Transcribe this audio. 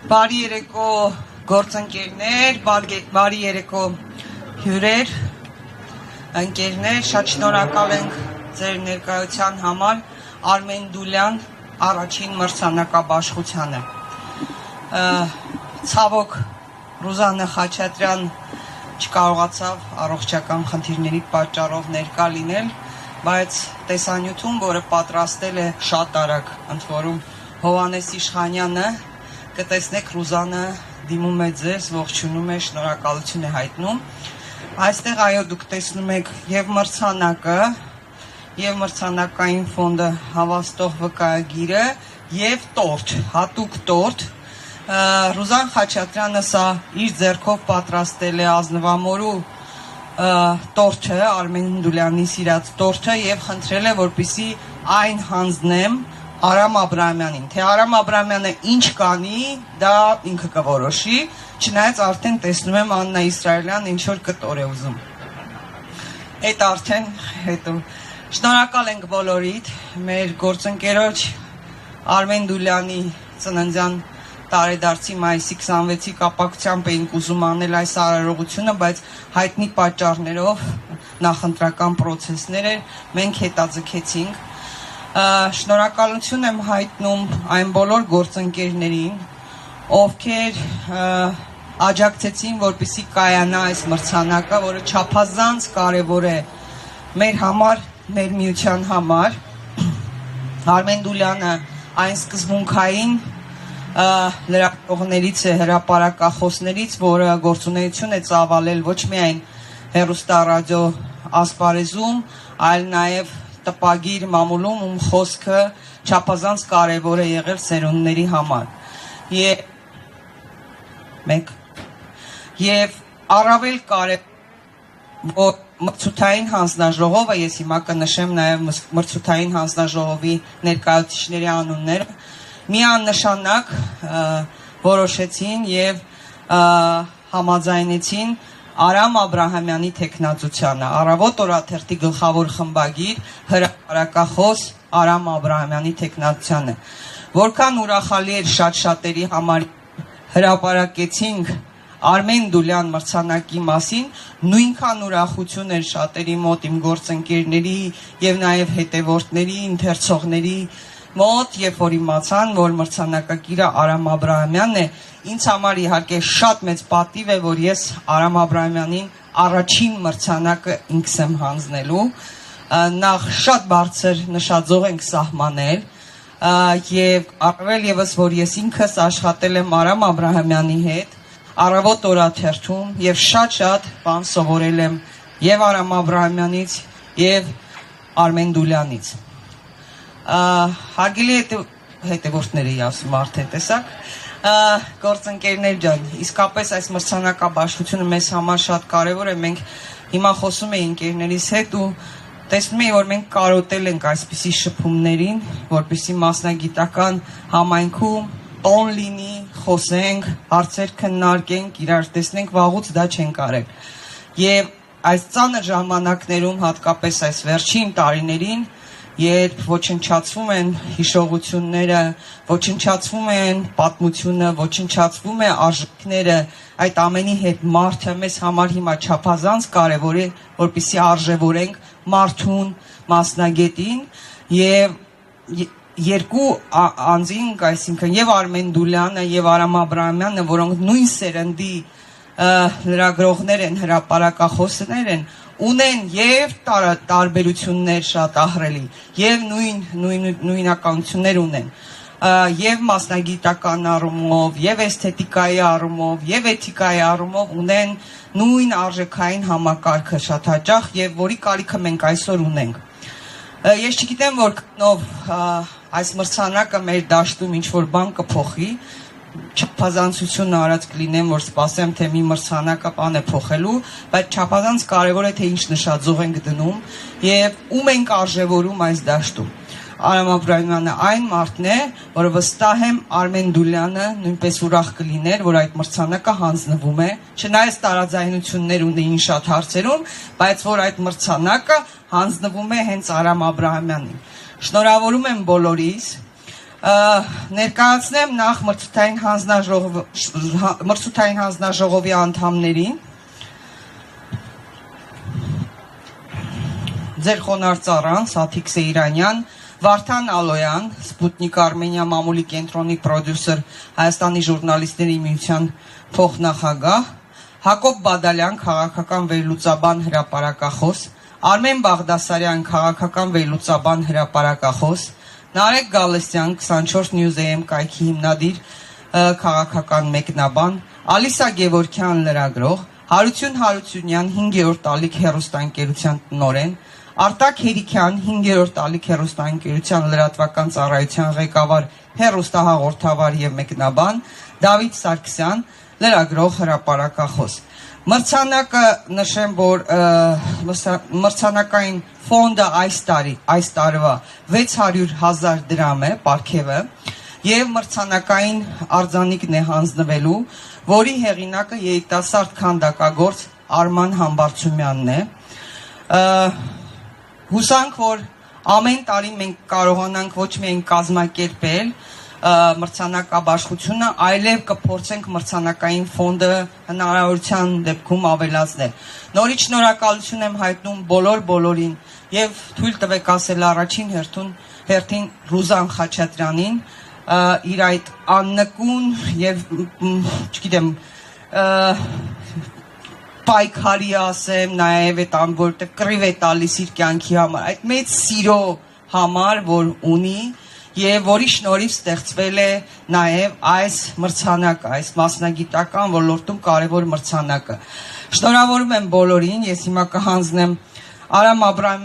Բարի երեկո գործընկերներ, բարի երեկո հյուրեր, ընկերներ, շատ շնորհակալ ենք ձեր ներկայության համար Արմեն Դուլյան առաջին մրցանակաբաշխությանը։ Ցավոք Ռուզաննա Խաչատրյան չկարողացավ առողջական խնդիրների պատճառով ներկա լինել, բայց տեսանյութում, որը պատրաստել է շատ արագ, ընդ որում Հովհաննես Իշխանյանը, կտեսնեք Ռուզանը դիմում է ձեզ, ողջունում է, շնորհակալություն է հայտնում։ Այստեղ այո դուք տեսնում եք եւ մրցանակը, եւ մրցանակային ֆոնդը հավաստող վկայագիրը եւ տորթ, հատուկ տորթ։ Ռուզան Խաչատրյանը սա իր ձեռքով պատրաստել է ազնվամորու տորթը, Արմեն Դուլյանի սիրած տորթը եւ խնդրել է, որպեսզի այն հանձնեմ Արամ Աբրահամյանին, թե Արամ Աբրահամյանը ինչ կանի, դա ինքը կորոշի, չնայած արդեն տեսնում եմ Աննա Իսրայելյան ինչ որ կտոր է ուզում։ Այդ արդեն հետո շնորհակալ ենք բոլորիդ, մեր գործընկերոջ Արմեն Դուլյանի ծննդյան տարեդարձի մայիսի 26-ի կապակցությամբ էինք ուզում անել այս արարողությունը, բայց հայտնի պատճառներով նախընտրական պրոցեսներ էր, մենք հետաձգեցինք։ Շնորհակալություն եմ հայտնում այն բոլոր գործընկերներին, ովքեր աջակցեցին, որպեսզի կայանա այս մրցանակը, որը չափազանց կարևոր է մեր համար, մեր միության համար։ Արմեն Դուլյանը այն սկզբունքային լրագրողներից է, հրապարակախոսներից, որը գործունեություն է ծավալել ոչ միայն հեռուստառադիո ասպարեզում, այլ նաև տպագիր մամուլում, ում խոսքը չափազանց կարևոր է եղել սերունդների համար։ Եվ առավել կարևոր, որ մրցութային հանձնաժողովը, ես հիմա կնշեմ նաև մրցութային հանձնաժողովի ներկայացուցիչների անունները, միանշանակ որոշեցին եւ համաձայնեցին Արամ Աբրահամյանի թեկնածությանը, Առավոտ օրաթերթի գլխավոր խմբագիր, հրապարակախոս Արամ Աբրահամյանի թեկնածությանը։ Որքան ուրախալի էր շատ-շատերի համար հրապարակեցինք Արմեն Դուլյան մրցանակի մասին, նույնքան ուրախություն էր շատերի մոտ, իմ գործընկերների եւ նաեւ հետևորդների, ընթերցողների մոտ, երբ որ իմացան, որ մրցանակակիրը Արամ Աբրահամյանն է, ինձ համար իհարկե շատ մեծ պատիվ է, որ ես Արամ Աբրահամյանին առաջին մրցանակը ինքս եմ հանձնելու, նախ շատ բարձր նշաձող ենք սահմանել, եւ առավել եւս, որ ես ինքս աշխատել եմ Արամ Աբրահամյանի հետ, Առավոտ օրաթերթում եւ շատ բան սովորել եմ եւ Արամ Աբրահամյանից եւ Արմեն Դուլյանից։ Հարգելի հետևորդներ էի ասում արդեն, տեսակ, գործընկերներ ջան, իսկապես այս մրցանակաբաշխությունը մեզ համար շատ կարևոր է, մենք հիմա խոսում էինք ընկերներիս հետ ու տեսնում էի, որ մենք կարոտել ենք այսպիսի շփումներին, որպեսզի մասնագիտական համայնքում տոն լինի, խոսենք, հարցեր քննարկենք, իրար տեսնենք, վաղուց դա չենք արել։ Եվ այս ծանր ժամանակներում, հատկապես այս վերջին տարիներին, երբ ոչնչացվում են հիշողությունները, ոչնչացվում են պատմությունը, ոչնչացվում է արժեքները, այդ ամենի հետ մարդը մեզ համար հիմա չափազանց կարևոր է, որպեսզի արժևորենք մարդուն, մասնագետին եւ երկու անձինք, այսինքն եւ Արմեն Դուլյանը եւ Արամ Աբրահամյանը, որոնք նույն սերնդի լրագրողներ են, հրապարակախոսներ են, ունեն եւ տարբերություններ շատ ահռելի, եւ նույնականություններ ունեն, եւ մասնագիտական առումով, եւ էսթետիկայի առումով, եւ էթիկայի առումով ունեն նույն արժեքային համակարգը շատ հաճախ եւ որի կարիքը մենք այսօր ունենք։ Ես չգիտեմ, որ քնով այս մրցանակը մեր դաշտում ինչ-որ բան կփոխի, չափազանցություն արած կլինեմ, որ սպասեմ, թե մի մրցանակը բան է փոխելու, բայց չափազանց կարևոր է, թե ինչ նշաձող ենք դնում եւ ում ենք արժևորում այս դաշտում։ Արամ Աբրահամյանը այն մարդն է, որը վստահ եմ Արմեն Դուլյանը նույնպես ուրախ կլիներ, որ այդ մրցանակը հանձնվում է, չնայած տարաձայնություններ ունեին շատ հարցերում, բայց որ այդ մրցանակը հանձնվում է հենց Արամ Աբրահամյանին։ Շնորհավորում եմ բոլորիս, Ներկայացնեմ նախ մրցութային հանձնաժողովի անդամներին։ Ձեր խոնարհ ծառան Սաթիկ Սեյրանյան, Վարդան Ալոյան, Սպուտնիկ Արմենիա մամուլի կենտրոնի պրոդյուսեր, Հայաստանի ժուրնալիստների միության փոխնախագահ, Հակոբ Բադալյան, քաղաքական վերլուծաբան հրապարակախոս, Արմեն Բաղդասարյան, քաղաքական վերլուծաբան հրապարակախոս, Նարեկ Գալստյան, 24 News AM կայքի հիմնադիր քաղաքական մեկնաբան, Ալիսա Գևորգյան, լրագրող, Հարություն Հարությունյան, 5-րդ ալիք հեռուստաընկերության տնօրեն, Արտակ Հերիքյան, 5-րդ ալիք հեռուստաընկերության լրատվական ծառայության ղեկավար, հեռուստահաղորդավար եւ մեկնաբան, Դավիթ Սարգսյան, լրագրող հրապարակախոս։ Մրցանակը նշեմ, որ մրցանակային ֆոնդը այս տարվա 600,000 դրամ է, պարգևը, եւ մրցանակային արձանիկն է հանձնվելու, որի հեղինակը երիտասարդ քանդակագործ Արման Համբարձումյանն է։ Հուսանք, որ ամեն տարի մենք կարողանանք ոչ միայն կազմակերպել մրցանակաբաշխությունը, այլև կփորձենք մրցանակային ֆոնդը հնարավորության դեպքում ավելացնել։ Նորից շնորհակալություն եմ հայտնում բոլորին եւ թույլ տվեք ասել առաջին հերթին Ռուզան Խաչատրյանին, իր այդ աննկուն եւ չգիտեմ պայքարի ասեմ, նաեւ այդ որտեղ կռիվ է տալիս իր կյանքի համար, այդ մեծ սիրո համար, որ ունի եւ որի շնորհիվ ստեղծվել է նաեւ այս մրցանակը, այս մասնագիտական ոլորտում կարևոր մրցանակը։ Շնորհավորում եմ բոլորին, ես հիմա կհանձնեմ Արամ Աբրահամյանի